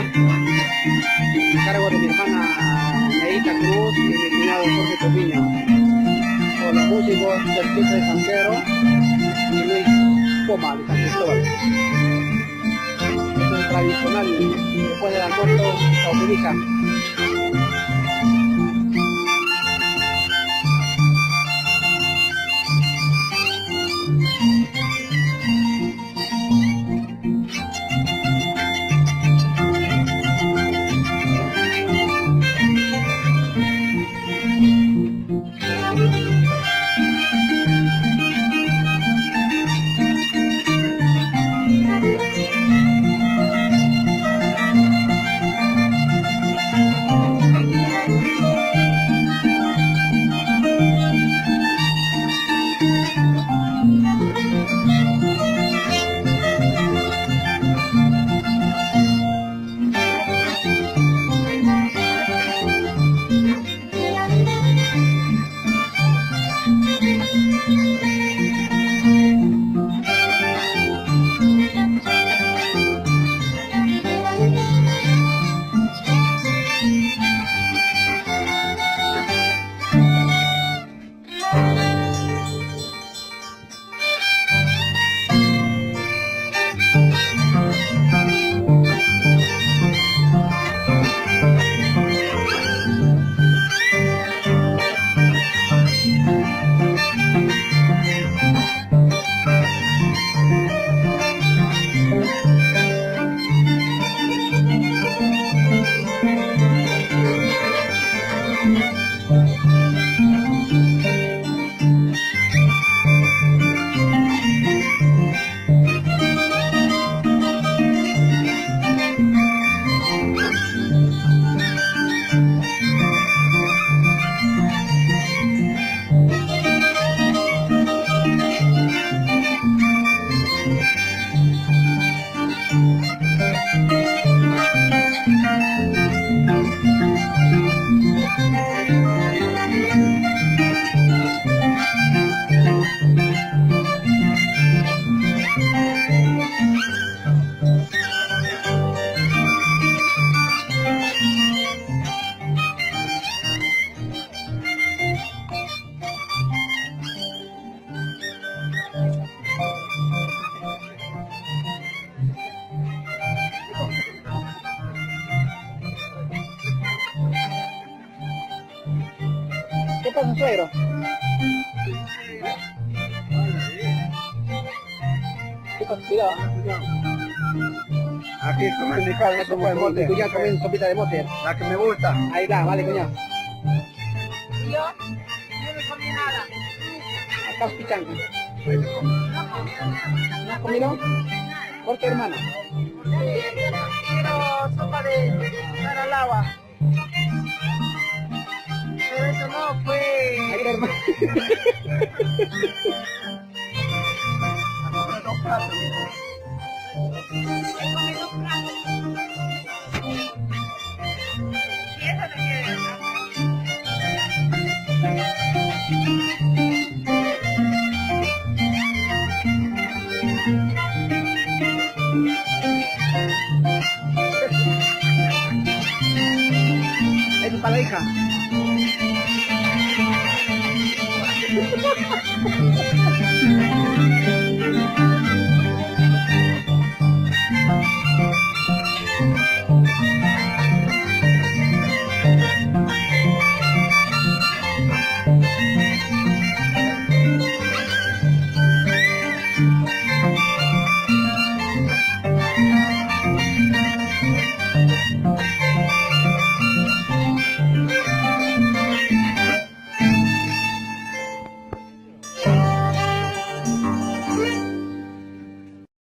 A cargo de mi hermana Neita Cruz y mi cuñado Jorge Copiño. Con los músicos del Club de San Pedro y Luis Poma de San Cristóbal. Es el tradicional, después del almuerzo, Caupilica. ¿Qué pasa, suegro? ¿Qué pasa? Cuidado. Aquí come mi carne, sopa de mote. Cuñado comiendo sopita de mote. La que me gusta. Ahí está, vale, cuñado. Yo no comí nada. Acá es picante. ¿No has comido? ¿Por qué, hermano? Quiero sopa de caralagua. Pero eso no fue. Ahí está, hermano. Y eso te queda. Eso es para la hija.